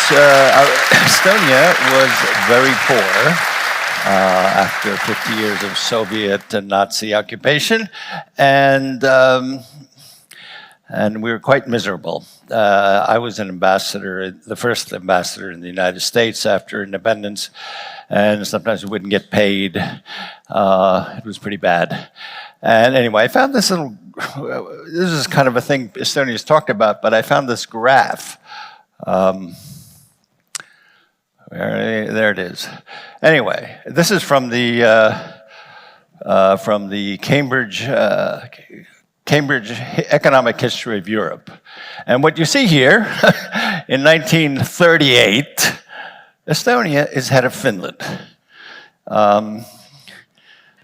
Estonia was very poor after 50 years of Soviet and Nazi occupation, and we were quite miserable. I was an ambassador, the first ambassador in the United States after independence, and sometimes we wouldn't get paid. It was pretty bad. And anyway, I found this little, this is kind of a thing Estonia's talked about, but I found this graph. There it is. Anyway, this is from the Cambridge Economic History of Europe. And what you see here, in 1938, Estonia is ahead of Finland,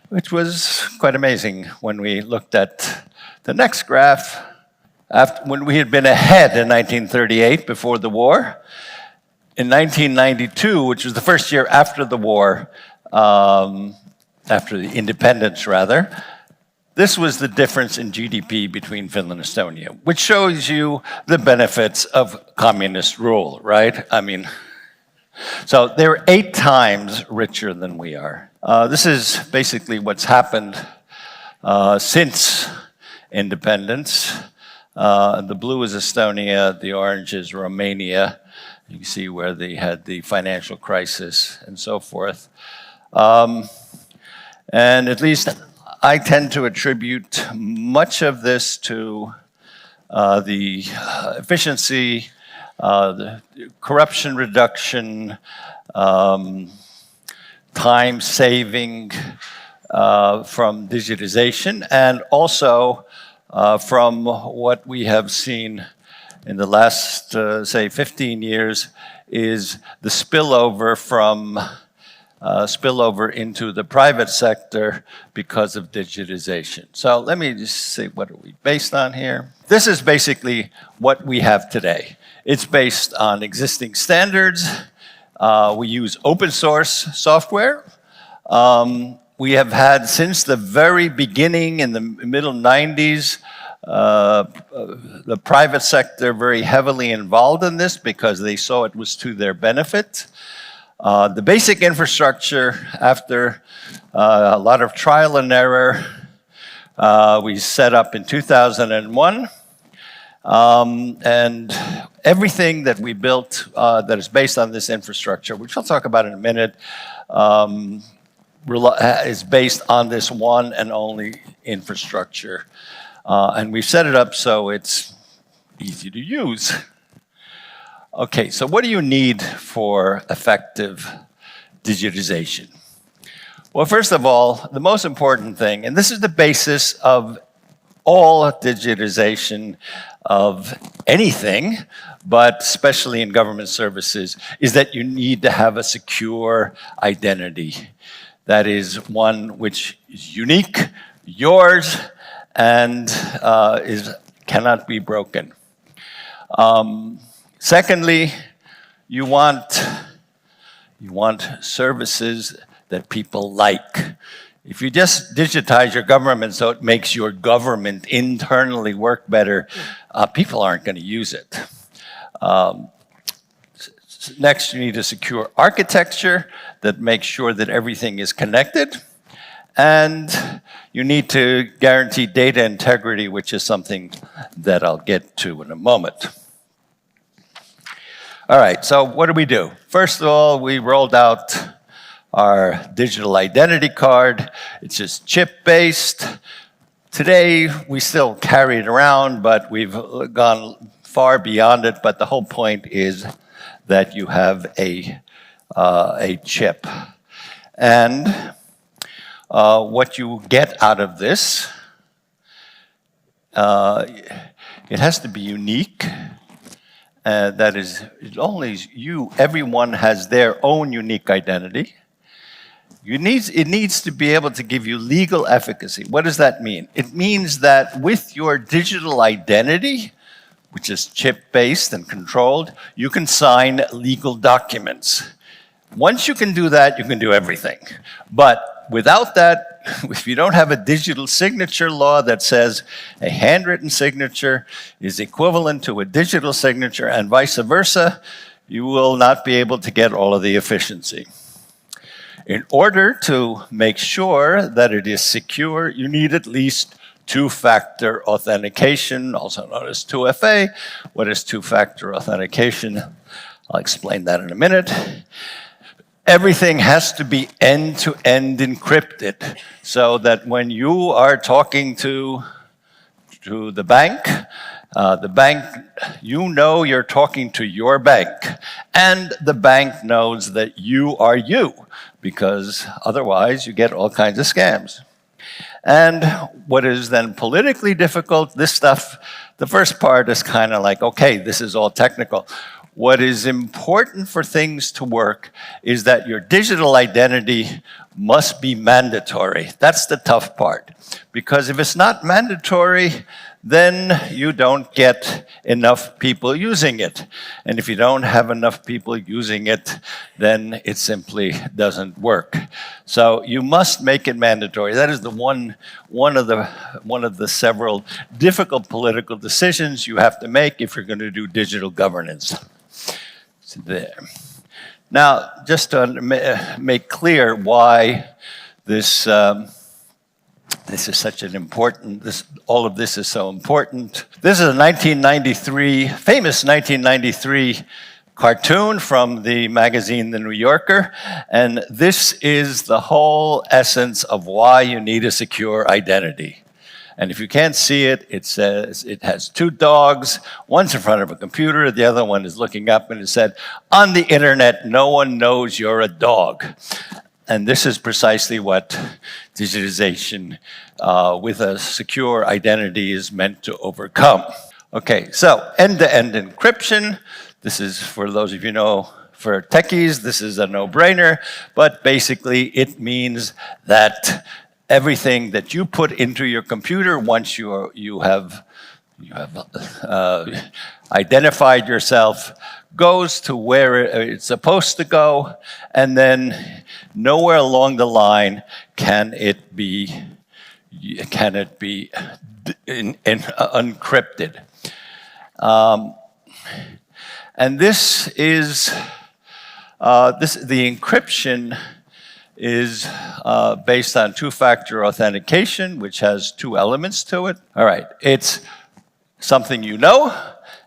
which was quite amazing when we looked at the next graph. When we had been ahead in 1938, before the war, in 1992, which was the first year after the war, after the independence rather, this was the difference in GDP between Finland and Estonia, which shows you the benefits of communist rule, right? I mean, so they're 8 times richer than we are. This is basically what's happened since independence. The blue is Estonia, the orange is Romania. You can see where they had the financial crisis and so forth. And at least I tend to attribute much of this to the efficiency, the corruption reduction, time saving from digitization, and also from what we have seen in the last, say, 15 years, is the spillover from spillover into the private sector because of digitization. So let me just say, what are we based on here? This is basically what we have today. It's based on existing standards. We use open source software. We have had, since the very beginning in the middle 90s, the private sector very heavily involved in this because they saw it was to their benefit. The basic infrastructure, after a lot of trial and error, we set up in 2001. And everything that we built that is based on this infrastructure, which I'll talk about in a minute, is based on this one and only infrastructure. And we've set it up so it's easy to use. Okay, so what do you need for effective digitization? Well, first of all, the most important thing, and this is the basis of all digitization of anything, but especially in government services, is that you need to have a secure identity. That is one which is unique, yours, and cannot be broken. Secondly, you want services that people like. If you just digitize your government so it makes your government internally work better, people aren't going to use it. Next, you need a secure architecture that makes sure that everything is connected. And you need to guarantee data integrity, which is something that I'll get to in a moment. All right, so what do? First of all, we rolled out our digital identity card. It's just chip-based. Today, we still carry it around, but we've gone far beyond it. But the whole point is that you have a chip. And what you get out of this, it has to be unique. That is, only you, everyone has their own unique identity. It needs to be able to give you legal efficacy. What does that mean? It means that with your digital identity, which is chip-based and controlled, you can sign legal documents. Once you can do that, you can do everything. But without that, if you don't have a digital signature law that says a handwritten signature is equivalent to a digital signature and vice versa, you will not be able to get all of the efficiency. In order to make sure that it is secure, you need at least two-factor authentication, also known as 2FA. What is two-factor authentication? I'll explain that in a minute. Everything has to be end-to-end encrypted, so that when you are talking to the bank, you know you're talking to your bank, and the bank knows that you are you, because otherwise you get all kinds of scams. And what is then politically difficult, this stuff, the first part is kind of like, okay, this is all technical. What is important for things to work is that your digital identity must be mandatory. That's the tough part. Because if it's not mandatory, then you don't get enough people using it. And if you don't have enough people using it, then it simply doesn't work. So you must make it mandatory. That is the one of the several difficult political decisions you have to make if you're going to do digital governance. So there. Now, just to make clear why this is such an important, all of this is so important. This is a famous 1993 cartoon from the magazine The New Yorker, and this is the whole essence of why you need a secure identity. And if you can't see it, it says it has two dogs, one's in front of a computer, the other one is looking up, and it said, on the internet, no one knows you're a dog. And this is precisely what digitization with a secure identity is meant to overcome. Okay, so end-to-end encryption. This is, for those of you know, for techies, this is a no-brainer, but basically it means that everything that you put into your computer, once you have identified yourself, goes to where it's supposed to go, and then nowhere along the line can it be encrypted. And this is the encryption is based on two-factor authentication, which has two elements to it. All right, it's something you know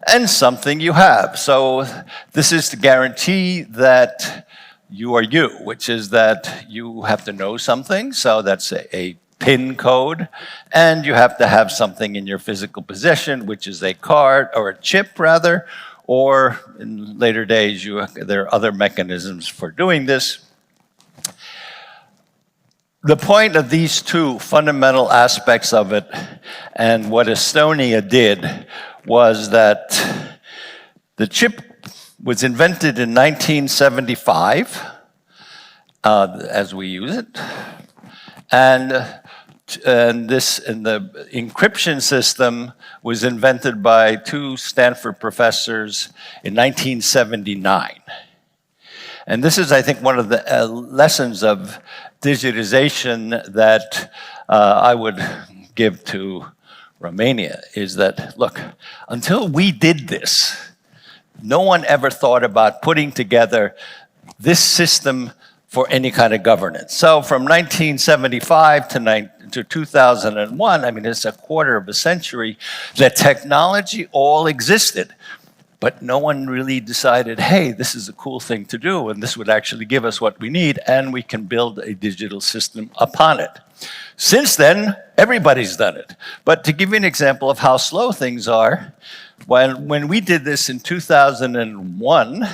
and something you have. So this is to guarantee that you are you, which is that you have to know something, so that's a PIN code, and you have to have something in your physical possession, which is a card, or a chip rather, or in later days there are other mechanisms for doing this. The point of these two fundamental aspects of it, and what Estonia did, was that the chip was invented in 1975, as we use it, and the encryption system was invented by two Stanford professors in 1979. And this is, I think, one of the lessons of digitization that I would give to Romania, is that, look, until we did this, no one ever thought about putting together this system for any kind of governance. So from 1975 to 2001, I mean, it's a quarter of a century, the technology all existed. But no one really decided, hey, this is a cool thing to do, and this would actually give us what we need, and we can build a digital system upon it. Since then, everybody's done it. But to give you an example of how slow things are, when we did this in 2001,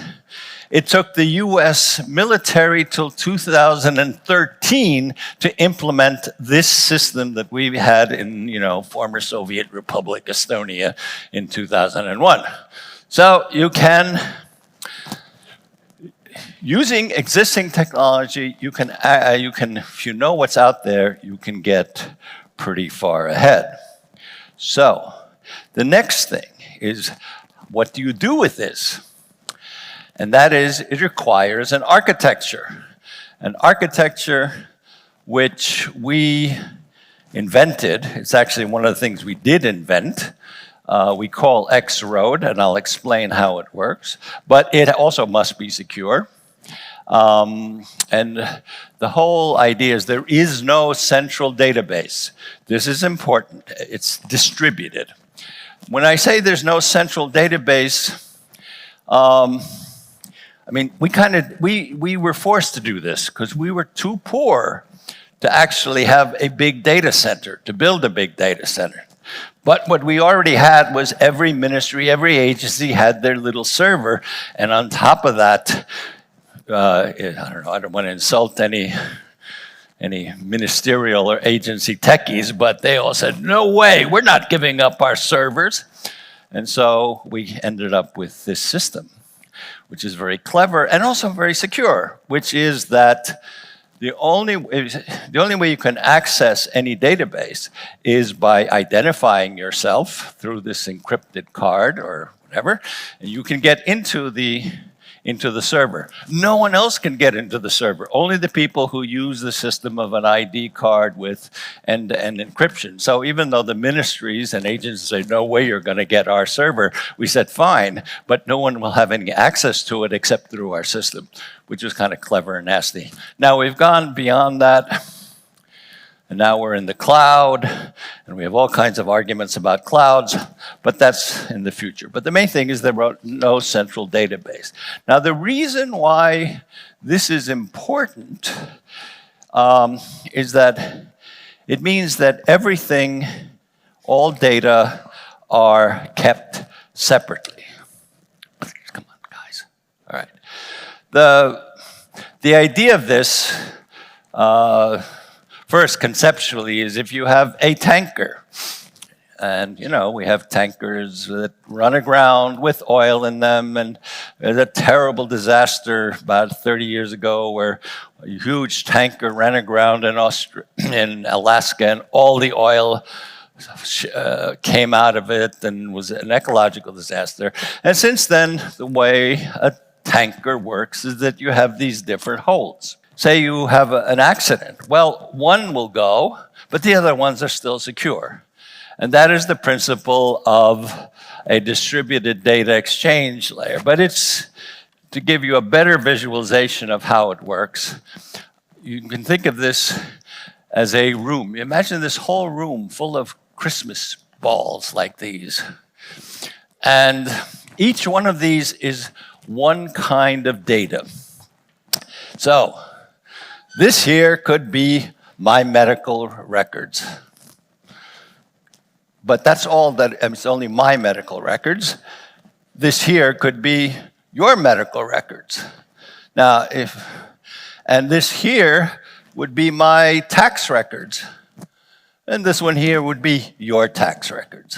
it took the US military till 2013 to implement this system that we had in, former Soviet Republic Estonia in 2001. So you can, using existing technology, you can, if you know what's out there, you can get pretty far ahead. So the next thing is, what do you do with this? And that is, it requires an architecture which we invented. It's actually one of the things we did invent. we call X road, and I'll explain how it works. But it also must be secure. And the whole idea is there is no central database. This is important. It's distributed. When I say there's no central database, I mean, we were forced to do this because we were too poor to actually have a big data center, to build a big data center. But what we already had was every ministry, every agency had their little server, and on top of that, I don't know, I don't want to insult any ministerial or agency techies, but they all said, no way, we're not giving up our servers. And so we ended up with this system, which is very clever and also very secure, which is that the only way you can access any database is by identifying yourself through this encrypted card or whatever, and you can get into the server. No one else can get into the server. Only the people who use the system of an ID card with end-to-end encryption. So even though the ministries and agencies say, no way you're going to get our server, we said, fine, but no one will have any access to it except through our system, which was kind of clever and nasty. Now we've gone beyond that. And now we're in the cloud, and we have all kinds of arguments about clouds, but that's in the future. But the main thing is there was no central database. Now, the reason why this is important is that it means that everything, all data, are kept separately. Come on, guys. All right. The idea of this, first, conceptually, is if you have a tanker, and we have tankers that run aground with oil in them, and there's a terrible disaster about 30 years ago where a huge tanker ran aground in Alaska, and all the oil came out of it and was an ecological disaster. And since then, the way a tanker works is that you have these different holds. Say you have an accident. Well, one will go, but the other ones are still secure. And that is the principle of a distributed data exchange layer. But it's to give you a better visualization of how it works. You can think of this as a room. Imagine this whole room full of Christmas balls like these. And each one of these is one kind of data. So, this here could be my medical records. But that's all that, it's only my medical records. This here could be your medical records. Now, and this here would be my tax records. And this one here would be your tax records.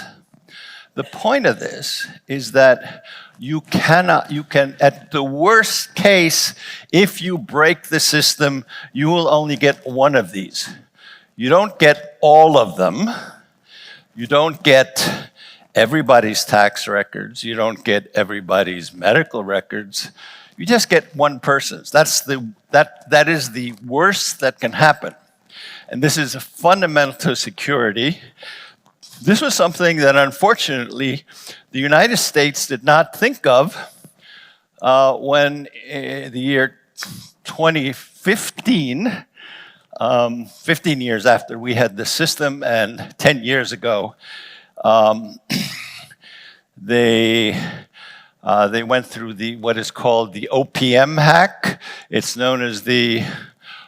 The point of this is that you can, at the worst case, if you break the system, you will only get one of these. You don't get all of them. You don't get everybody's tax records. You don't get everybody's medical records. You just get one person's. That is the worst that can happen. And this is fundamental to security. This was something that, unfortunately, the United States did not think of when the year 2015, 15 years after we had the system, and 10 years ago, they went through what is called the OPM hack. It's known as the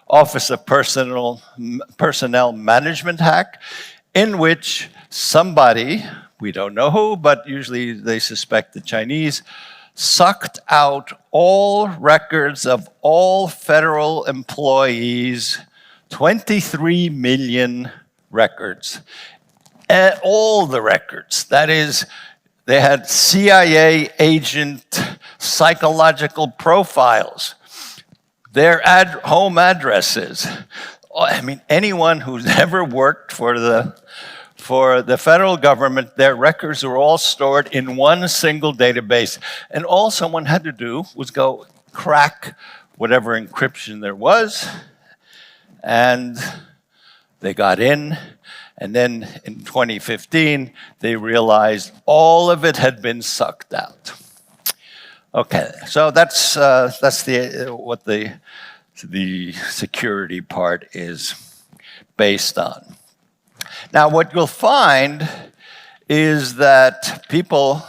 Office of Personnel Management hack, in which somebody, we don't know who, but usually they suspect the Chinese, sucked out all records of all federal employees, 23 million records. And all the records. That is, they had CIA agent psychological profiles, their home addresses. I mean, anyone who's ever worked for the federal government, their records were all stored in one single database. And all someone had to do was go crack whatever encryption there was, and they got in, And then in 2015, they realized all of it had been sucked out. Okay, so that's what the security part is based on. Now, what you'll find is that people,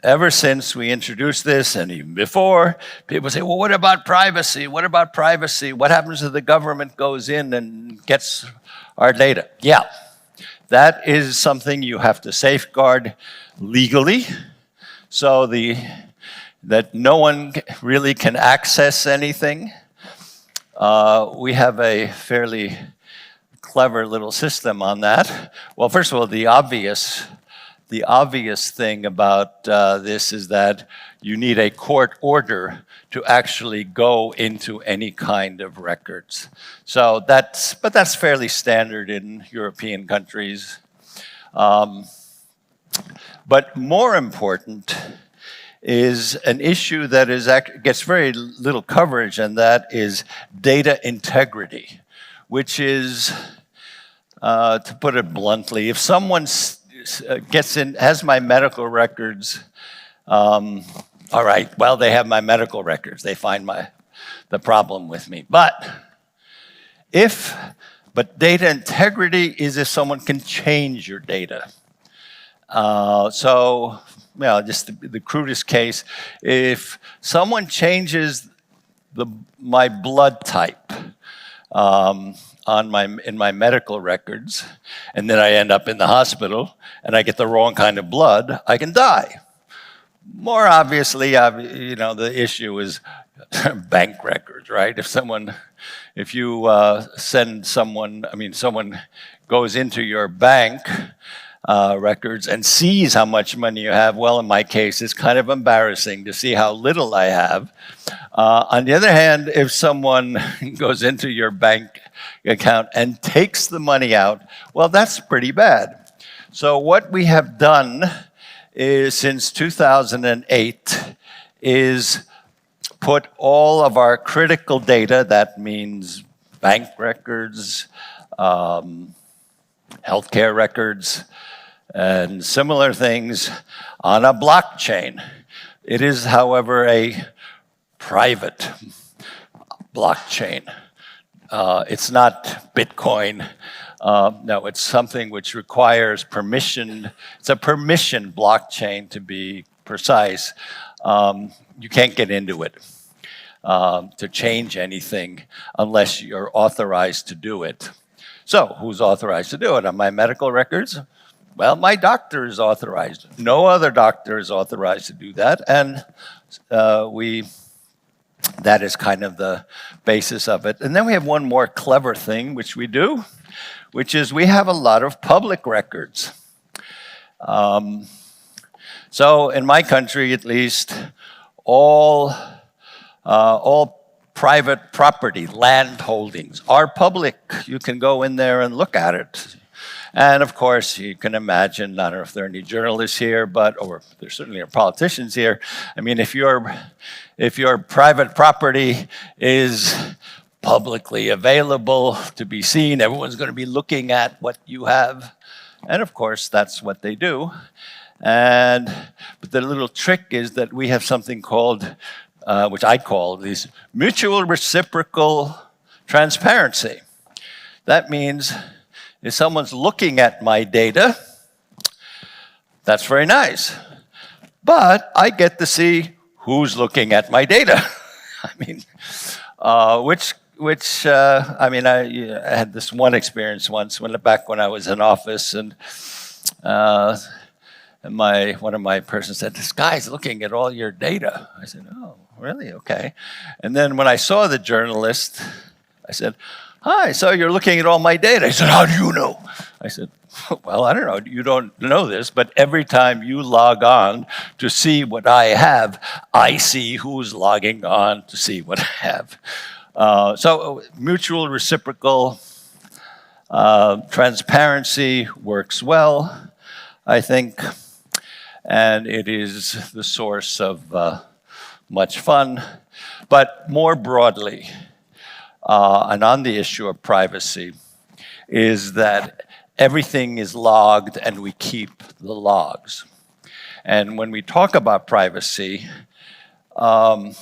ever since we introduced this, and even before, people say, well, what about privacy? What about privacy? What happens if the government goes in and gets our data? Yeah, that is something you have to safeguard legally, so that no one really can access anything. We have a fairly clever little system on that. Well, first of all, the obvious thing about this is that you need a court order to actually go into any kind of records. So that's fairly standard in European countries. But more important is an issue that gets very little coverage, and that is data integrity, which is, to put it bluntly, if someone has my medical records, all right, well, they have my medical records. They find the problem with me. But data integrity is if someone can change your data. So, just the crudest case, if someone changes my blood type in my medical records, and then I end up in the hospital and I get the wrong kind of blood, I can die. More obviously, the issue is bank records, right? If you send someone goes into your bank records and sees how much money you have, well, in my case, it's kind of embarrassing to see how little I have. On the other hand, if someone goes into your bank account and takes the money out, well, that's pretty bad. So what we have done is, since 2008, is put all of our critical data, that means bank records, healthcare records, and similar things, on a blockchain. It is, however, a private blockchain. It's not Bitcoin. No, it's something which requires permission. It's a permission blockchain, to be precise. You can't get into it to change anything unless you're authorized to do it. So, who's authorized to do it? On my medical records? Well, my doctor is authorized. No other doctor is authorized to do that, and that is kind of the basis of it. And then we have one more clever thing which we do, which is we have a lot of public records. So in my country, at least, all private property, land holdings, are public. You can go in there and look at it. And of course, you can imagine, I don't know if there are any journalists here, or there certainly are politicians here. I mean, if your private property is publicly available to be seen, everyone's going to be looking at what you have. And of course, that's what they do. But the little trick is that we have something called, which I call this mutual reciprocal transparency. That means if someone's looking at my data, that's very nice. But I get to see who's looking at my data. I mean, I had this one experience once back when I was in office, and one of my persons said, "This guy's looking at all your data." I said, "Oh, really? Okay." And then when I saw the journalist, I said, "Hi, so you're looking at all my data." He said, "How do you know?" I said, "Well, I don't know. You don't know this, but every time you log on to see what I have, I see who's logging on to see what I have." So mutual reciprocal transparency works well, I think, and it is the source of much fun. But more broadly, and on the issue of privacy, is that everything is logged and we keep the logs. And when we talk about privacy, and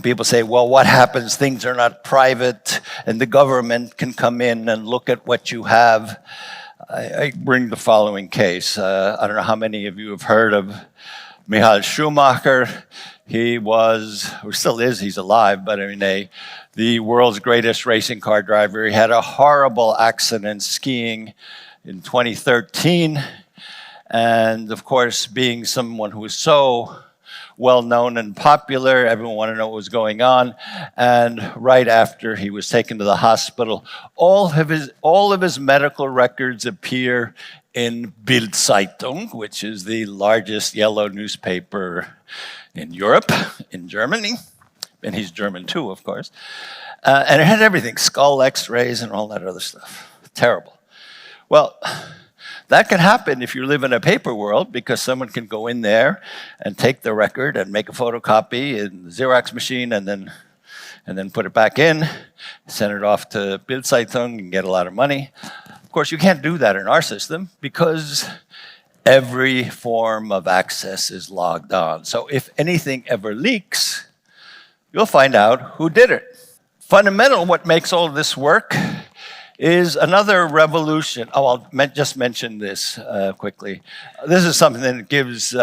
people say, well, what happens? Things are not private and the government can come in and look at what you have. I bring the following case. I don't know how many of you have heard of Michael Schumacher. He was, or still is, he's alive, but I mean, the world's greatest racing car driver. He had a horrible accident skiing in 2013. And of course, being someone who was so well-known and popular, everyone wanted to know what was going on. And right after he was taken to the hospital, all of his medical records appear in Bild Zeitung, which is the largest yellow newspaper in Europe, in Germany. And he's German too, of course. And it had everything, skull x-rays and all that other stuff. Terrible. Well, that can happen if you live in a paper world, because someone can go in there and take the record and make a photocopy in the Xerox machine and then put it back in, send it off to Bild Zeitung and get a lot of money. Of course, you can't do that in our system because every form of access is logged on. So if anything ever leaks, you'll find out who did it. Fundamental, what makes all of this work is another revolution. Oh, I'll just mention this quickly. This is something that gives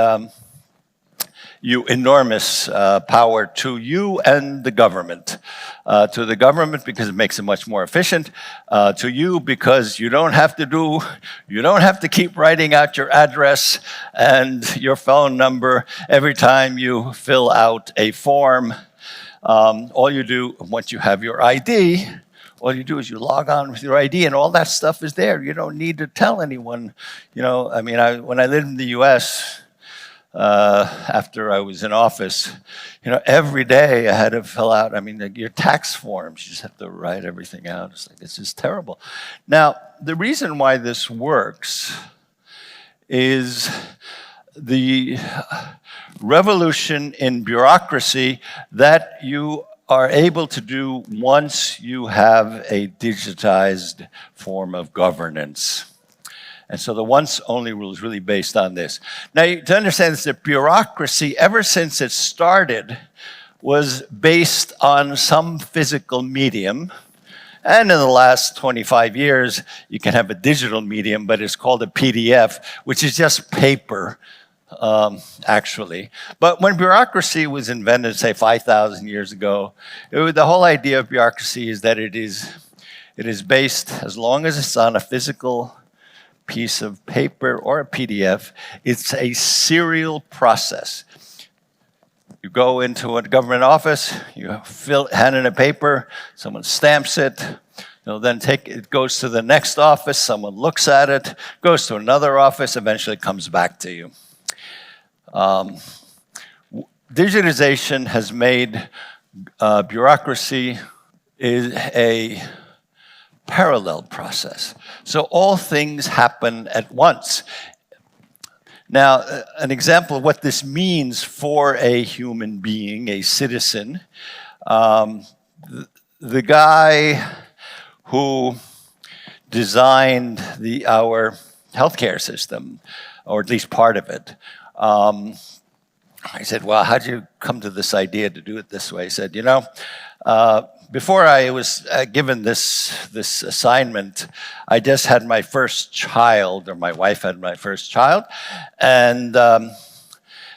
you enormous power to you and the government. To the government because it makes it much more efficient. To you because you don't have to keep writing out your address and your phone number every time you fill out a form. All you do, once you have your ID, all you do is you log on with your ID and all that stuff is there. You don't need to tell anyone. You know, I mean, when I lived in the US, after I was in office, you know, every day I had to fill out, I mean, like your tax forms, you just have to write everything out. It's like, this is terrible. Now, the reason why this works is the revolution in bureaucracy that you are able to do once you have a digitized form of governance. And so the once only rule is really based on this. Now, to understand this, the bureaucracy, ever since it started, was based on some physical medium. And in the last 25 years, you can have a digital medium, but it's called a PDF, which is just paper. Actually. But when bureaucracy was invented, say 5,000 years ago, the whole idea of bureaucracy is that it is based, as long as it's on a physical piece of paper or a PDF, it's a serial process. You go into a government office, you hand in a paper, someone stamps it, they'll then it goes to the next office, someone looks at it, goes to another office, eventually comes back to you. Digitization has made bureaucracy is a parallel process. So all things happen at once. Now, an example of what this means for a human being, a citizen, the guy who designed our healthcare system, or at least part of it, I said, well, how'd you come to this idea to do it this way? He said, you know, before I was given this assignment, I just had my first child, or my wife had my first child, and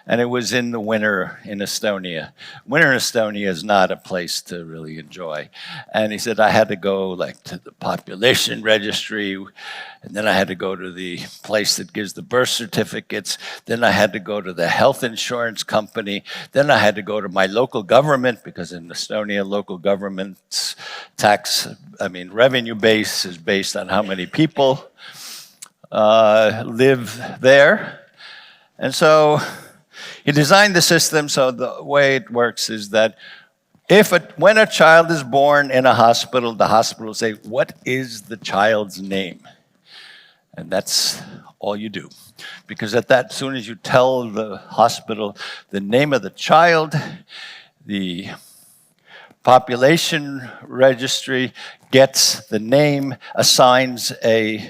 it was in the winter in Estonia. Winter in Estonia is not a place to really enjoy. And he said I had to go like to the population registry, and then I had to go to the place that gives the birth certificates. Then I had to go to the health insurance company. Then I had to go to my local government, because in Estonia, local government's revenue base is based on how many people live there. And so he designed the system so the way it works is that when a child is born in a hospital, the hospital will say, what is the child's name? And that's all you do. Because as soon as you tell the hospital the name of the child, the population registry gets the name, assigns a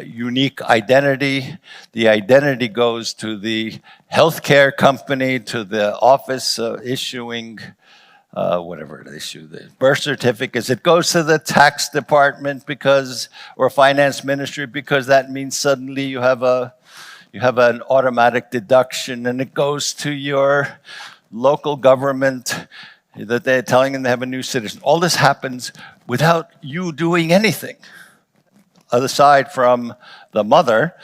unique identity. The identity goes to the healthcare company, to the office issuing whatever it issue, the birth certificates. It goes to the tax department or finance ministry, because that means suddenly you have an automatic deduction, and it goes to your local government that they're telling them they have a new citizen. All this happens without you doing anything, aside from the mother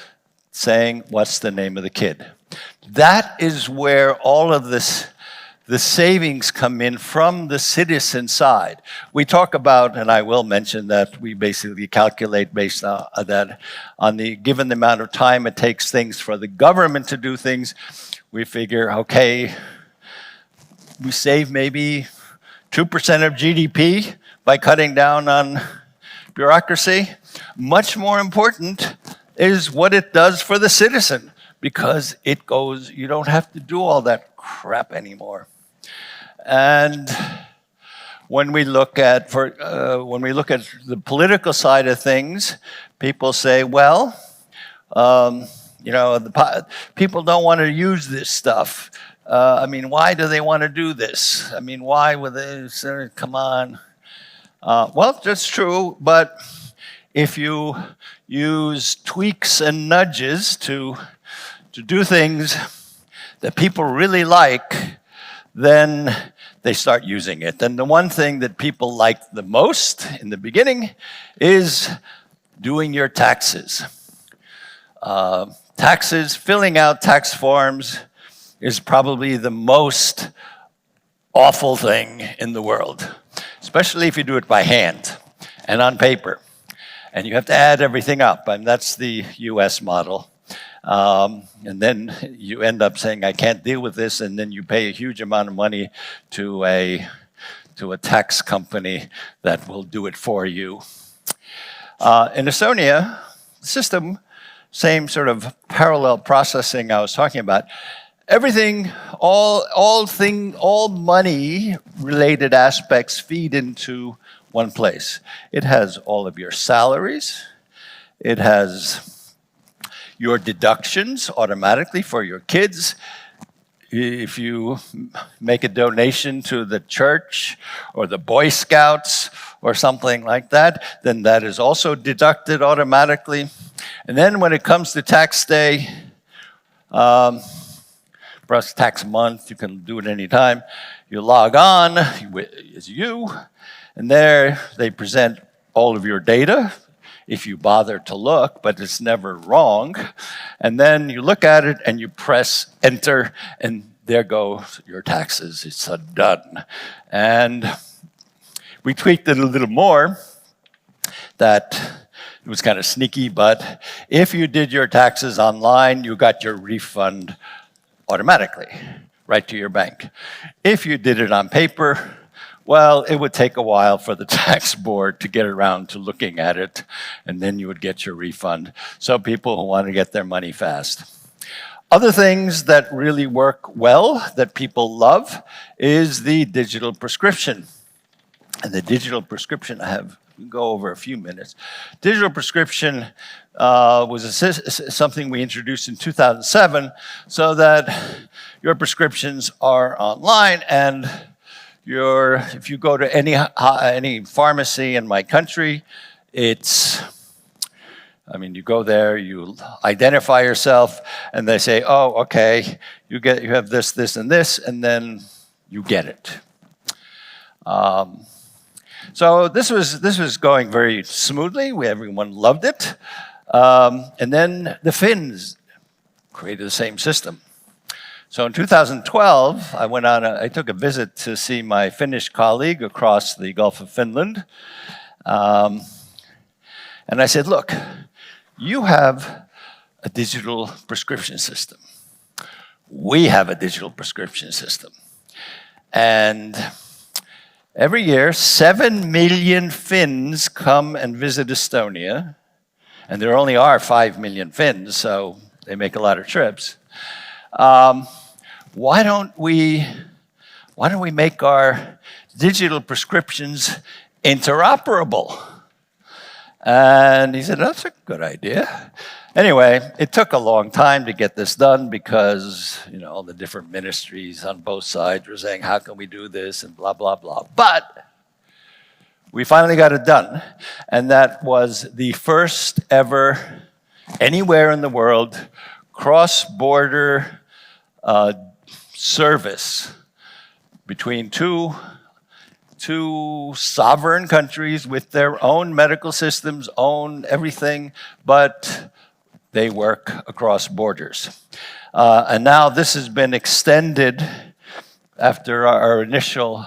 saying, what's the name of the kid? That is where all of this, the savings come in from the citizen side. We talk about, and I will mention that we basically calculate based on that, given the amount of time it takes things for the government to do things, we figure, okay, we save maybe 2% of GDP by cutting down on bureaucracy. Much more important is what it does for the citizen, because it goes, you don't have to do all that crap anymore. And when we look at the political side of things, people say, well, people don't want to use this stuff. Why do they want to do this? Why would they say, come on? Well, that's true, but if you use tweaks and nudges to do things that people really like, then they start using it. And the one thing that people like the most in the beginning is doing your taxes. Filling out tax forms is probably the most awful thing in the world, especially if you do it by hand and on paper. And you have to add everything up, and that's the US model. And then you end up saying, I can't deal with this, and then you pay a huge amount of money to a tax company that will do it for you. In Estonia, the system, same sort of parallel processing I was talking about. Everything, all money-related aspects feed into one place. It has all of your salaries. It has your deductions automatically for your kids. If you make a donation to the church or the Boy Scouts or something like that, then that is also deducted automatically. And then when it comes to tax day, for us, tax month, you can do it anytime. You log on as you, and there they present all of your data, if you bother to look, but it's never wrong. And then you look at it and you press enter, and there go your taxes. It's done. And we tweaked it a little more, that it was kind of sneaky, but if you did your taxes online, you got your refund automatically, right to your bank. If you did it on paper, well, it would take a while for the tax board to get around to looking at it, and then you would get your refund. So people who want to get their money fast. Other things that really work well, that people love, is the digital prescription. And the digital prescription, go over a few minutes. Digital prescription was something we introduced in 2007, so that your prescriptions are online, and if you go to any pharmacy in my country, you go there, you identify yourself, and they say, oh, okay, you have this, this, and this, and then you get it. So this was going very smoothly. Everyone loved it. And then the Finns created the same system. So in 2012, I took a visit to see my Finnish colleague across the Gulf of Finland. And I said, look, you have a digital prescription system. We have a digital prescription system. And every year, 7 million Finns come and visit Estonia. And there only are 5 million Finns, so they make a lot of trips. Why don't we make our digital prescriptions interoperable. And he said, that's a good idea. Anyway, it took a long time to get this done because, all the different ministries on both sides were saying, how can we do this, and blah, blah, blah. But we finally got it done. And that was the first ever, anywhere in the world, cross-border service between two sovereign countries with their own medical systems, own everything, but they work across borders. And now this has been extended after our initial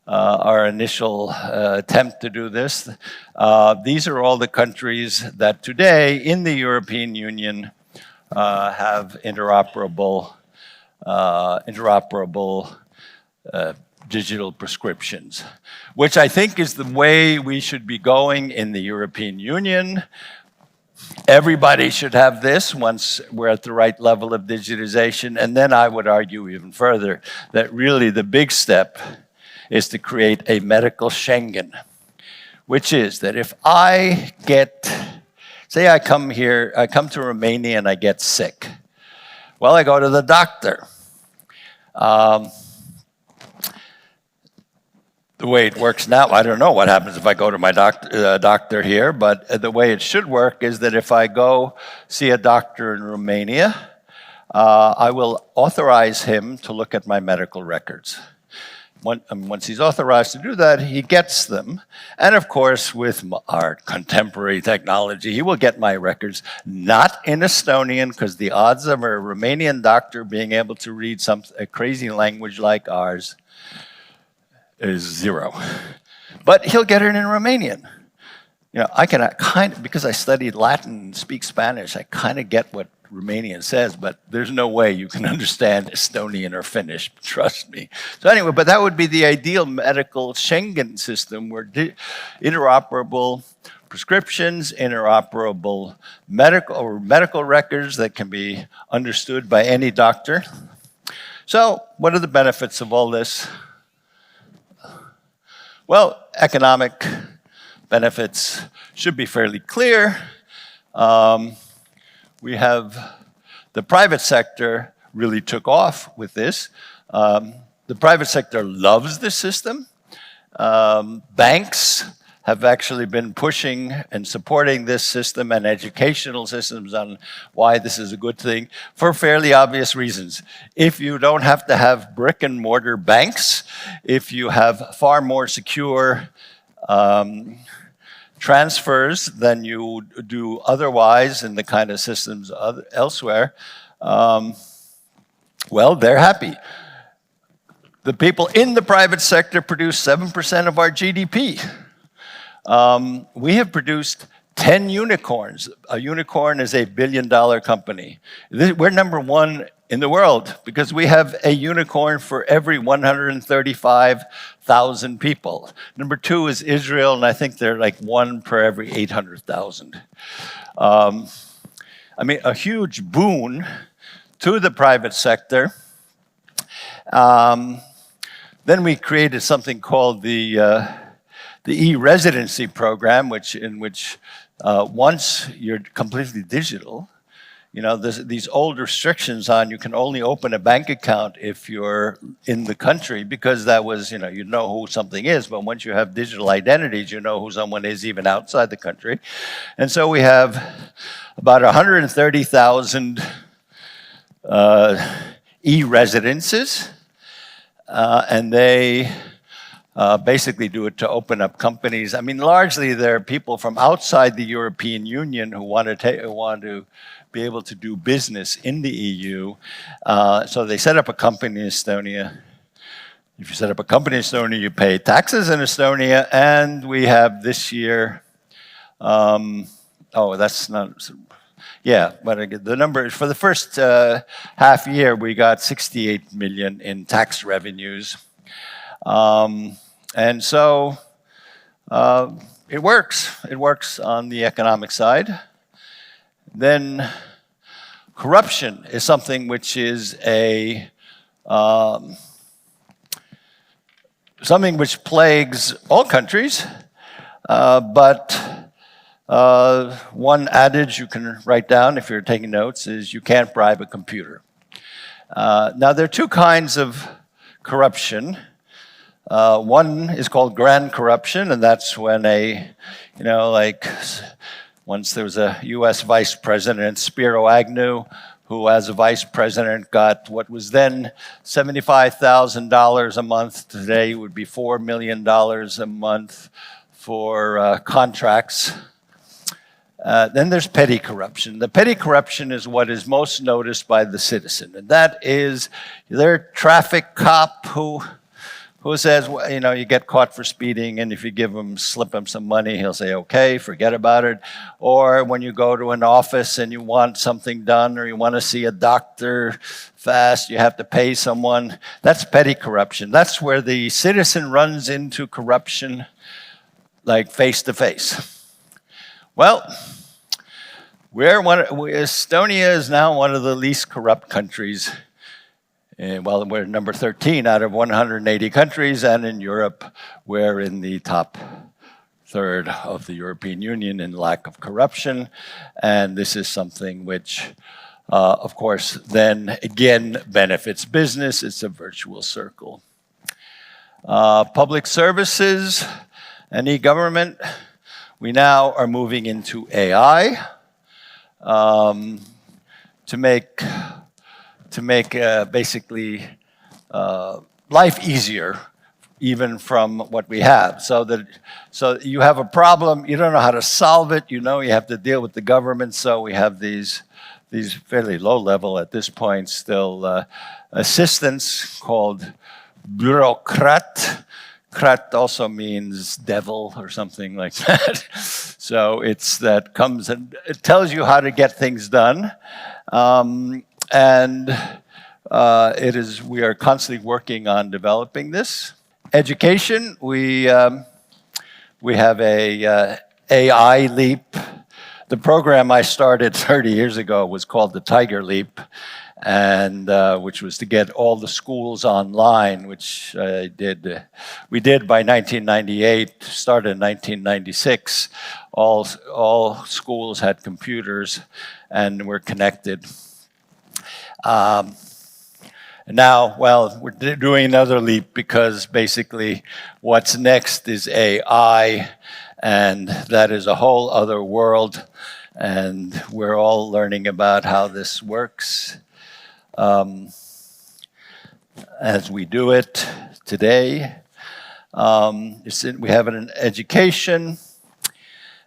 attempt to do this. These are all the countries that today in the European Union have interoperable digital prescriptions, which I think is the way we should be going in the European Union. Everybody should have this once we're at the right level of digitization. And then I would argue even further that really the big step is to create a medical Schengen, which is that if I say I come to Romania and I get sick. Well, I go to the doctor. The way it works now, I don't know what happens if I go to my doctor here, but the way it should work is that if I go see a doctor in Romania, I will authorize him to look at my medical records. Once he's authorized to do that, he gets them. And of course, with our contemporary technology, he will get my records, not in Estonian, because the odds of a Romanian doctor being able to read a crazy language like ours is 0. But he'll get it in Romanian. I can because I studied Latin and speak Spanish, I kind of get what Romanian says, but there's no way you can understand Estonian or Finnish, trust me. So anyway, but that would be the ideal medical Schengen system where interoperable prescriptions, interoperable medical records that can be understood by any doctor. So what are the benefits of all this? Well, economic benefits should be fairly clear. We have the private sector really took off with this. The private sector loves this system. Banks have actually been pushing and supporting this system and educational systems on why this is a good thing for fairly obvious reasons. If you don't have to have brick and mortar banks, if you have far more secure transfers than you do otherwise in the kind of systems elsewhere, well, they're happy. The people in the private sector produce 7% of our GDP. We have produced 10 unicorns. A unicorn is a billion-dollar company. We're number 1 in the world because we have a unicorn for every 135,000 people. Number 2 is Israel, and I think they're like 1 per every 800,000. I mean, a huge boon to the private sector. Then we created something called the e-residency program, in which once you're completely digital, these old restrictions on you can only open a bank account if you're in the country, because that was, you know who something is, but once you have digital identities, you know who someone is even outside the country. And so we have about 130,000 e-residences, and they basically do it to open up companies. I mean, largely they're people from outside the European Union who want to be able to do business in the EU. So they set up a company in Estonia. If you set up a company in Estonia, you pay taxes in Estonia, and we have this year, that's not, yeah, but the number, for the first half year, we got 68 million in tax revenues. And so it works. It works on the economic side. Then corruption is something which is something which plagues all countries, but one adage you can write down if you're taking notes is you can't bribe a computer. Now, there are two kinds of corruption. One is called grand corruption, and that's when once there was a US vice president, Spiro Agnew, who as a vice president got what was then $75,000 a month. Today would be $4 million a month for contracts. Then there's petty corruption. The petty corruption is what is most noticed by the citizen, and that is their traffic cop who says, well, you get caught for speeding, and if you slip him some money, he'll say, okay, forget about it. Or when you go to an office and you want something done, or you want to see a doctor fast, you have to pay someone. That's petty corruption. That's where the citizen runs into corruption, like face to face. Well, Estonia is now one of the least corrupt countries. Well, we're number 13 out of 180 countries, and in Europe, we're in the top third of the European Union in lack of corruption. And this is something which, of course, then again benefits business. It's a virtuous circle. Public services and e-government, we now are moving into AI to make basically life easier, even from what we have. So you have a problem, you don't know how to solve it, you have to deal with the government. So we have these fairly low level at this point still assistants called bureaucrat. Krat also means devil or something like that. So that comes and it tells you how to get things done. And we are constantly working on developing this. Education, we have a AI leap. The program I started 30 years ago was called the Tiger Leap, and which was to get all the schools online, which we did by 1998, started in 1996. All schools had computers and were connected. Now, well, we're doing another leap because basically what's next is AI, and that is a whole other world, and we're all learning about how this works as we do it today. We have an education,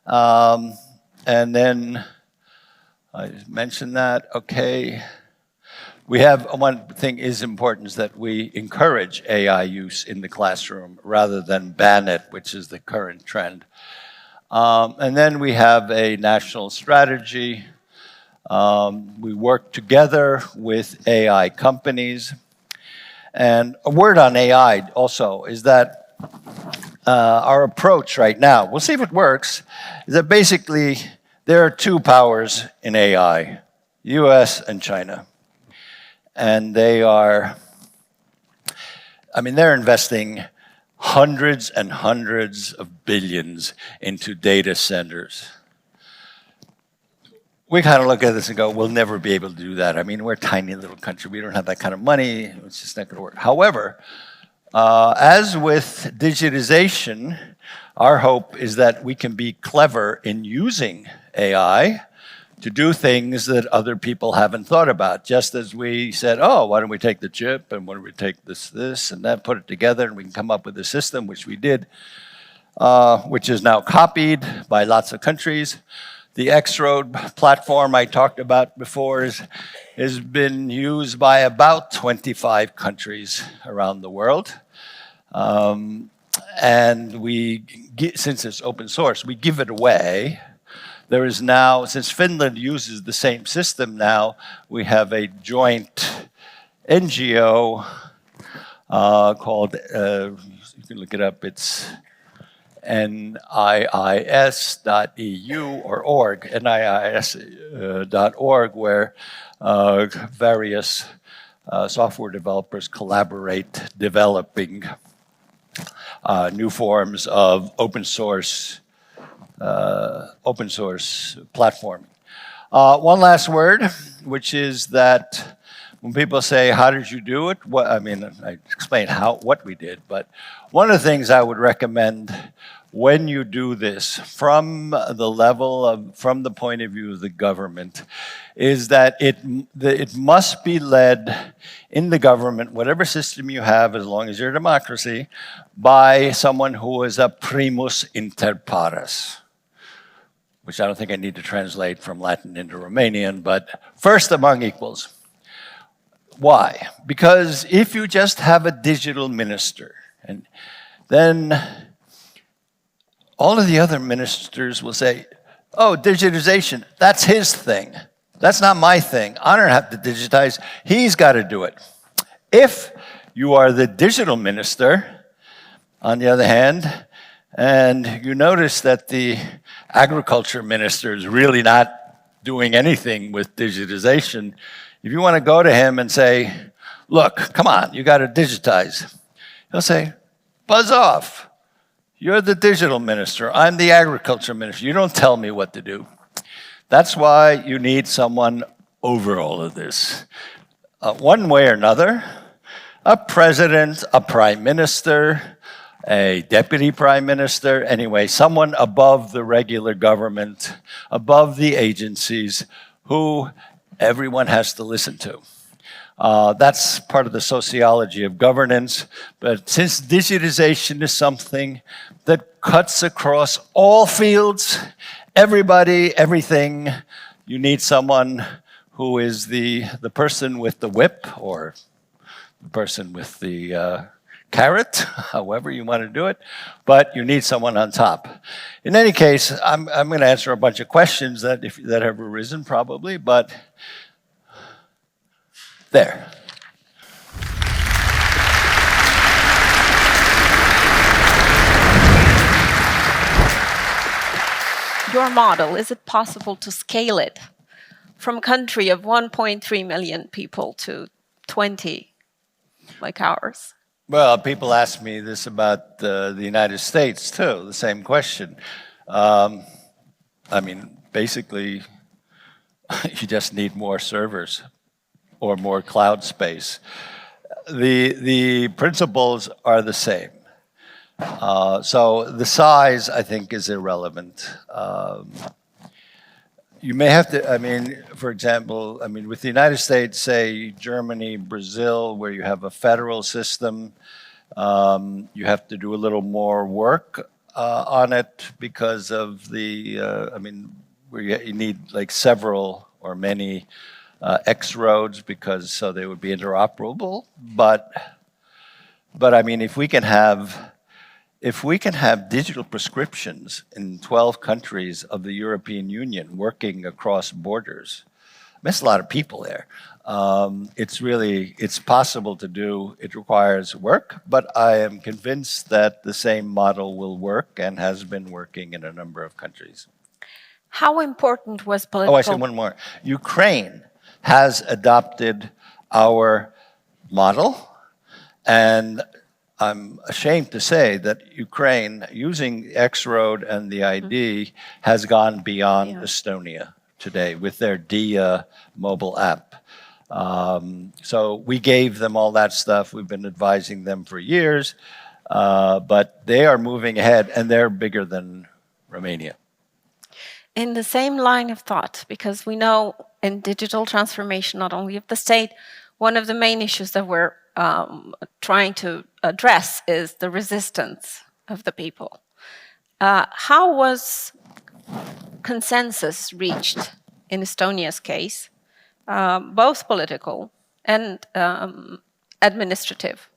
and then I mentioned that, okay. We have one thing is important is that we encourage AI use in the classroom rather than ban it, which is the current trend. And then we have a national strategy. We work together with AI companies. And a word on AI also is that our approach right now, we'll see if it works, is that basically there are two powers in AI, US and China. And they're investing hundreds and hundreds of billions into data centers. We kind of look at this and go, we'll never be able to do that. We're a tiny little country. We don't have that kind of money. It's just not going to work. However, as with digitization, our hope is that we can be clever in using AI to do things that other people haven't thought about. Just as we said, oh, why don't we take the chip and why don't we take this and that, put it together and we can come up with a system, which we did, which is now copied by lots of countries. The X-Road platform I talked about before has been used by about 25 countries around the world. And since it's open source, we give it away. There is now, since Finland uses the same system now, we have a joint NGO called, you can look it up, it's NIIS.eu or org, NIIS.org, where various software developers collaborate developing new forms of open source platforming. One last word, which is that when people say, how did you do it? I explained what we did, but one of the things I would recommend when you do this from the point of view of the government is that it must be led in the government, whatever system you have, as long as you're a democracy, by someone who is a primus inter pares, which I don't think I need to translate from Latin into Romanian, but first among equals. Why? Because if you just have a digital minister, and then all of the other ministers will say, oh, digitization, that's his thing. That's not my thing. I don't have to digitize. He's got to do it. If you are the digital minister, on the other hand, and you notice that the agriculture minister is really not doing anything with digitization, if you want to go to him and say, look, come on, you got to digitize, he'll say, buzz off. You're the digital minister. I'm the agriculture minister. You don't tell me what to do. That's why you need someone over all of this. One way or another, a president, a prime minister, a deputy prime minister, anyway, someone above the regular government, above the agencies, who everyone has to listen to. That's part of the sociology of governance. But since digitization is something that cuts across all fields, everybody, everything, you need someone who is the person with the whip or the person with the carrot, however you want to do it, but you need someone on top. In any case, I'm going to answer a bunch of questions that have arisen probably, but there. Your model, is it possible to scale it from a country of 1.3 million people to 20 like ours? Well, people ask me this about the United States too, the same question. Basically, you just need more servers or more cloud space. The principles are the same. So the size, I think, is irrelevant. You may have to, for example, with the United States, say Germany, Brazil, where you have a federal system, you have to do a little more work on it because of the, where you need like several or many X roads so they would be interoperable. But if we can have digital prescriptions in 12 countries of the European Union working across borders, that's a lot of people there. It's possible to do. It requires work, but I am convinced that the same model will work and has been working in a number of countries. How important was political... Oh, I said one more. Ukraine has adopted our model, and I'm ashamed to say that Ukraine, using X-Road and the ID, has gone beyond Estonia today with their DIA mobile app. So we gave them all that stuff. We've been advising them for years, but they are moving ahead, and they're bigger than Romania. In the same line of thought, because we know in digital transformation, not only of the state, one of the main issues that we're trying to address is the resistance of the people. How was consensus reached in Estonia's case, both political and administrative?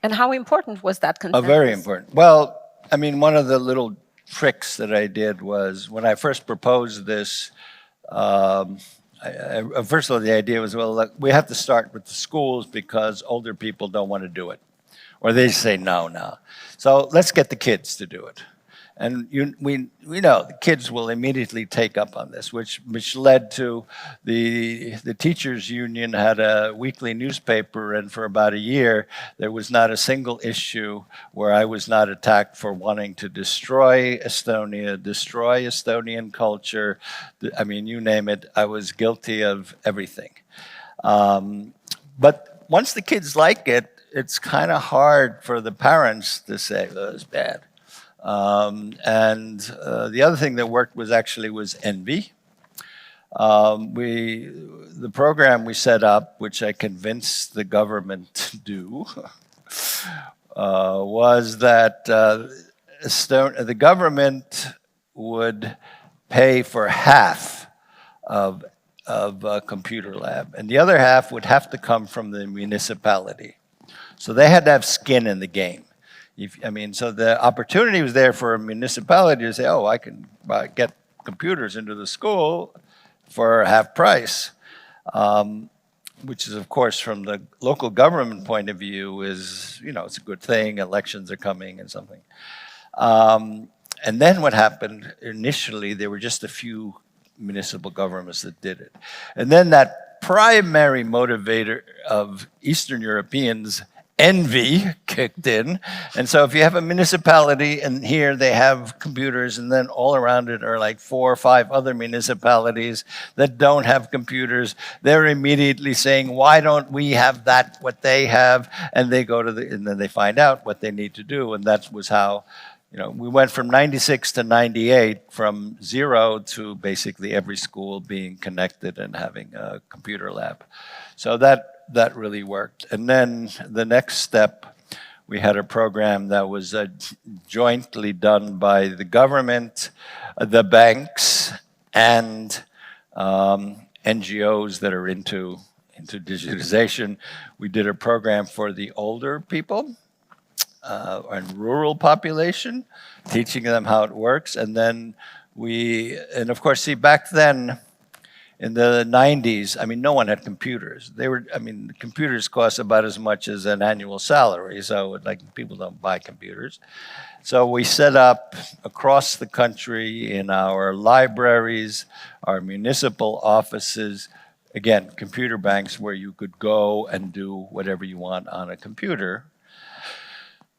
And how important was that consensus? Very important. Well, one of the little tricks that I did was when I first proposed this, first of all, the idea was, well, look, we have to start with the schools because older people don't want to do it. Or they say, no. So let's get the kids to do it. And we know the kids will immediately take up on this, which led to the teachers union had a weekly newspaper, and for about a year there was not a single issue where I was not attacked for wanting to destroy Estonia, destroy Estonian culture. I mean, you name it, I was guilty of everything. But once the kids like it, it's kind of hard for the parents to say, oh, it's bad. The other thing that worked was envy. The program we set up, which I convinced the government to do, was that the government would pay for half of a computer lab, and the other half would have to come from the municipality. So they had to have skin in the game. So the opportunity was there for a municipality to say, oh, I can get computers into the school for half price, which is, of course, from the local government point of view is, it's a good thing. Elections are coming and something. And then what happened, initially, there were just a few municipal governments that did it. And then that primary motivator of Eastern Europeans, envy, kicked in. And so if you have a municipality and here they have computers and then all around it are like 4 or 5 other municipalities that don't have computers, they're immediately saying, why don't we have that, what they have? And they go to and then they find out what they need to do. And that was how, we went from 96 to 98, from 0 to basically every school being connected and having a computer lab. So that really worked. And then the next step, we had a program that was jointly done by the government, the banks, and NGOs that are into digitization. We did a program for the older people and rural population, teaching them how it works. And then and of course, see, back then, in the 90s, no one had computers. Computers cost about as much as an annual salary, so people don't buy computers. So we set up across the country in our libraries, our municipal offices, again, computer banks where you could go and do whatever you want on a computer.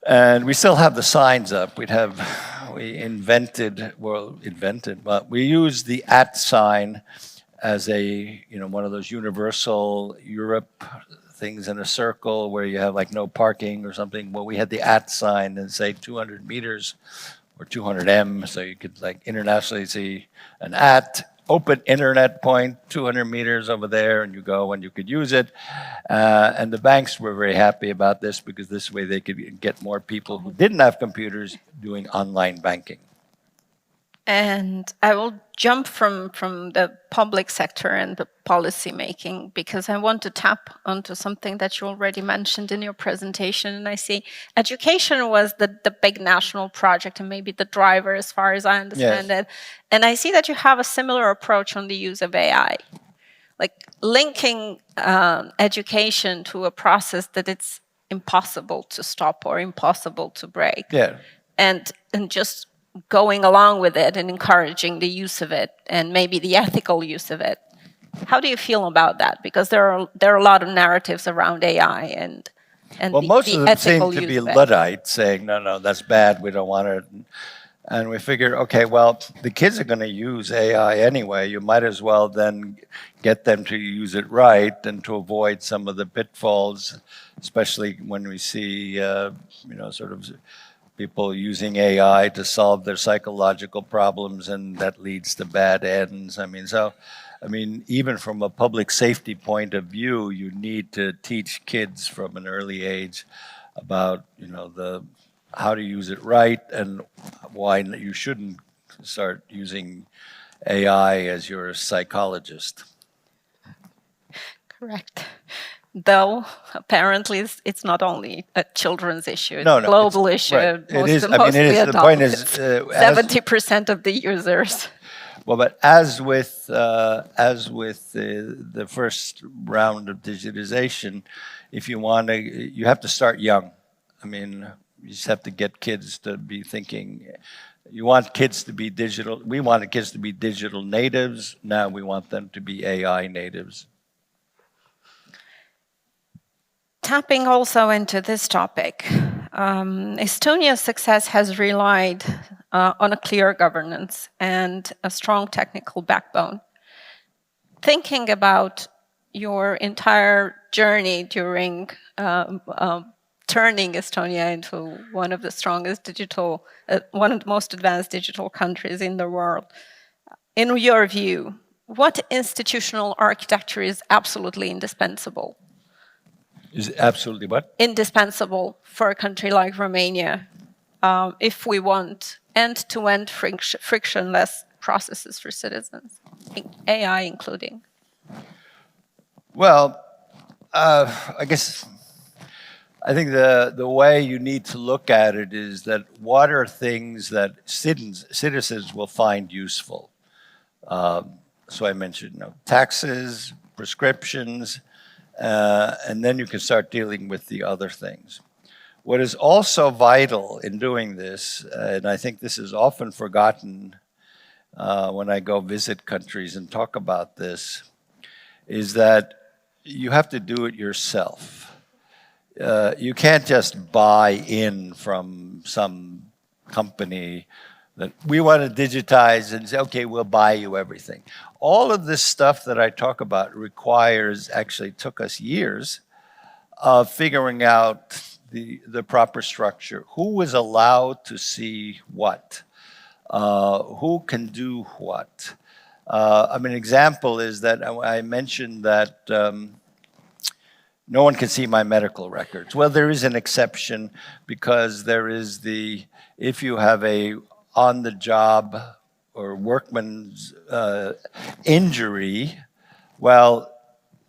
And we still have the signs up. We used the @ sign as one of those universal Europe things in a circle where you have no parking or something. Well, we had the @ sign and say 200 meters or 200 M, so you could internationally see an open internet point, 200 meters over there, and you go and you could use it. And the banks were very happy about this because this way they could get more people who didn't have computers doing online banking. And I will jump from the public sector and the policy making because I want to tap onto something that you already mentioned in your presentation. And I see education was the big national project and maybe the driver as far as I understand it. And I see that you have a similar approach on the use of AI, linking education to a process that it's impossible to stop or impossible to break. Yeah. And just going along with it and encouraging the use of it and maybe the ethical use of it. How do you feel about that? Because there are a lot of narratives around AI and most of them seem to be Luddite, saying, no, that's bad, we don't want it. And we figured, okay, well, the kids are going to use AI anyway. You might as well then get them to use it right and to avoid some of the pitfalls, especially when we see, sort of people using AI to solve their psychological problems, and that leads to bad ends. Even from a public safety point of view, you need to teach kids from an early age about, how to use it right and why you shouldn't start using AI as your psychologist. Correct. Though apparently it's not only a children's issue; it's a global issue. Right. It is. The point is, 70% of the users. Well, but as with the first round of digitization, if you want to, you have to start young. You just have to get kids to be thinking You want kids to be digital. We wanted kids to be digital natives. Now we want them to be AI natives. Tapping also into this topic, Estonia's success has relied on a clear governance and a strong technical backbone. Thinking about your entire journey during turning Estonia into one of the strongest digital, one of the most advanced digital countries in the world, in your view, what institutional architecture is absolutely indispensable? Is absolutely what? Indispensable for a country like Romania if we want end-to-end frictionless processes for citizens, AI including? Well, I think the way you need to look at it is that what are things that citizens will find useful? So I mentioned taxes, prescriptions, and then you can start dealing with the other things. What is also vital in doing this, and I think this is often forgotten when I go visit countries and talk about this, is that you have to do it yourself. You can't just buy in from some company that we want to digitize and say, okay, we'll buy you everything. All of this stuff that I talk about actually took us years of figuring out the proper structure. Who was allowed to see what? Who can do what? An example is that I mentioned that no one can see my medical records. Well, there is an exception because there is if you have a on-the-job or workman's injury, well,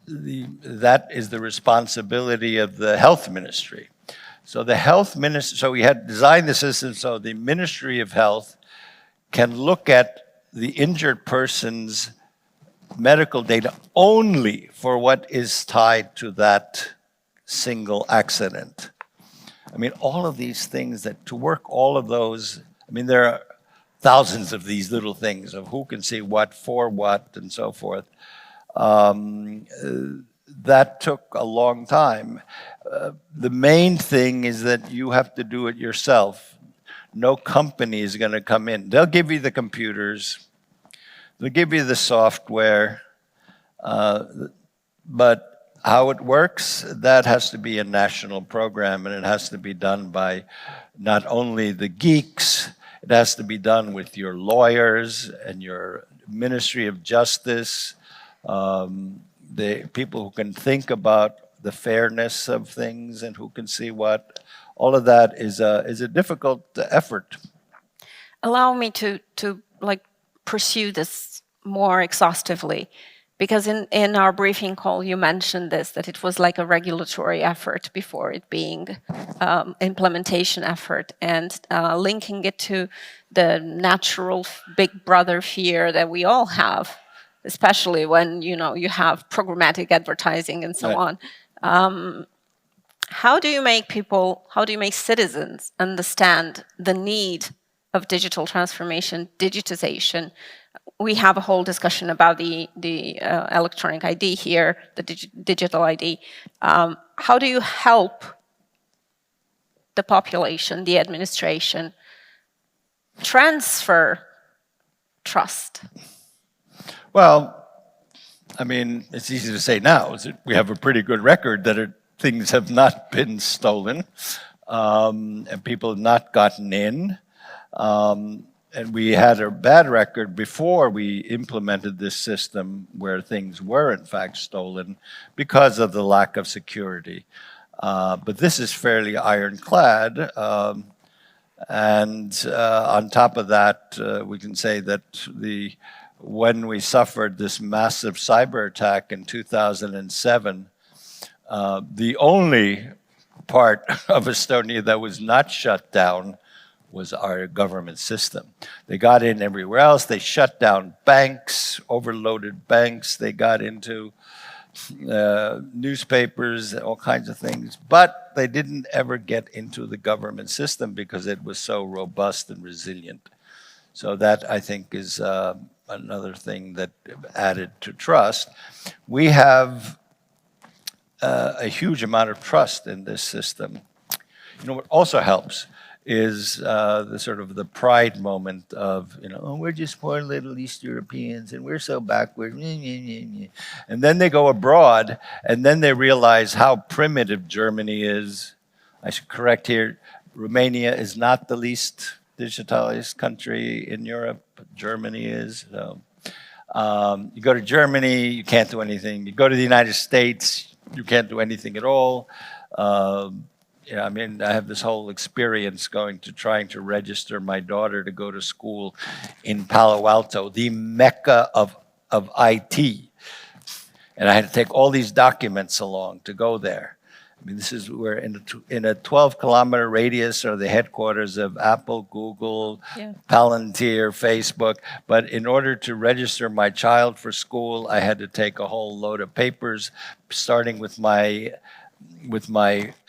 that is the responsibility of the health ministry. So the health ministry, so we had designed the system so the Ministry of Health can look at the injured person's medical data only for what is tied to that single accident. All of these things to work all of those, there are thousands of these little things of who can see what for what and so forth. That took a long time. The main thing is that you have to do it yourself. No company is going to come in. They'll give you the computers, they'll give you the software, but how it works, that has to be a national program, and it has to be done by not only the geeks, it has to be done with your lawyers and your Ministry of Justice, the people who can think about the fairness of things and who can see what. All of that is a difficult effort. Allow me to pursue this more exhaustively, because in our briefing call you mentioned that it was like a regulatory effort before it being implementation effort, and linking it to the natural big brother fear that we all have, especially when you have programmatic advertising and so right. on. How do you make citizens understand the need of digital transformation, digitization? We have a whole discussion about the electronic ID here, the digital ID. How do you help the population, the administration, transfer trust? Well, it's easy to say now. We have a pretty good record that things have not been stolen, and people have not gotten in. And we had a bad record before we implemented this system where things were in fact stolen because of the lack of security. But this is fairly ironclad. And on top of that, we can say that when we suffered this massive cyber attack in 2007, the only part of Estonia that was not shut down was our government system. They got in everywhere else. They shut down banks, overloaded banks. They got into newspapers, all kinds of things. But they didn't ever get into the government system because it was so robust and resilient. So that, I think, is another thing that added to trust. We have a huge amount of trust in this system. You know, what also helps is the sort of the pride moment of, you know, oh, we're just poor little East Europeans and we're so backward. And then they go abroad and then they realize how primitive Germany is. I should correct here, Romania is not the least digitalized country in Europe, but Germany is. So, you go to Germany, you can't do anything. You go to the United States, you can't do anything at all. Yeah, I mean, I have this whole experience trying to register my daughter to go to school in Palo Alto, the mecca of IT. And I had to take all these documents along to go there. I mean, this is where in a 12-kilometer radius are the headquarters of Apple, Google, Palantir, Facebook. But in order to register my child for school, I had to take a whole load of papers, starting with my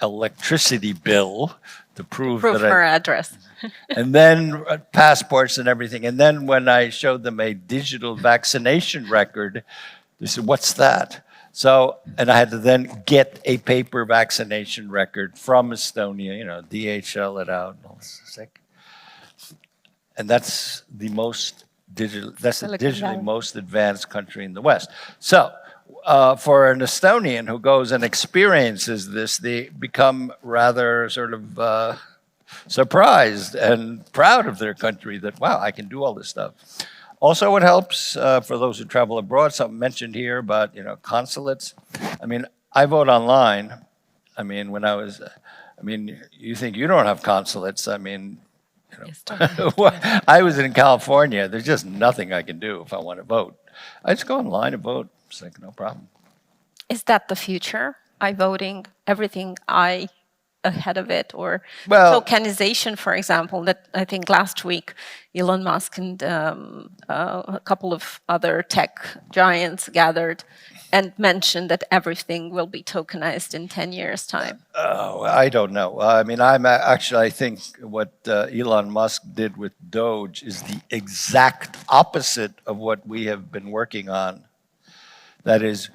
electricity bill to prove that her address. and then passports and everything. And then when I showed them a digital vaccination record, they said, "What's that?" So, and I had to then get a paper vaccination record from Estonia, you know, DHL it out. And that's the most digital, that's the digitally most advanced country in the West. So, for an Estonian who goes and experiences this, they become rather sort of surprised and proud of their country that, wow, I can do all this stuff. Also, it helps for those who travel abroad, something mentioned here about, you know, consulates. I mean, I vote online. I mean, you think you don't have consulates. I mean, you know, I was in California. There's just nothing I can do if I want to vote. I just go online and vote. It's like, no problem. Is that the future? iVoting, everything ahead of it, or tokenization, for example, that I think last week Elon Musk and a couple of other tech giants gathered and mentioned that everything will be tokenized in 10 years' time. Oh, I don't know. I mean, I think what Elon Musk did with Doge is the exact opposite of what we have been working on. That is,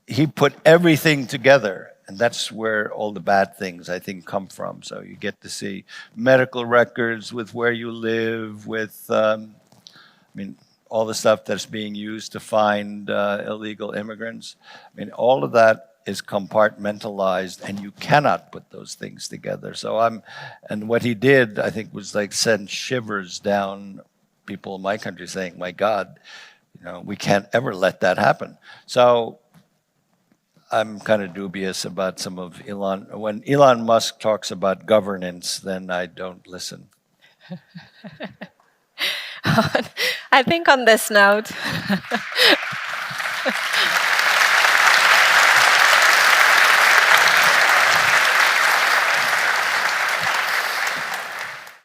he put everything together. And that's where all the bad things, I think, come from. So you get to see medical records with where you live, with, I mean, all the stuff that's being used to find illegal immigrants. I mean, all of that is compartmentalized, and you cannot put those things together. So and what he did, I think, was like send shivers down people in my country saying, my God, you know, we can't ever let that happen. So I'm kind of dubious about some of Elon. When Elon Musk talks about governance, then I don't listen. I think on this note,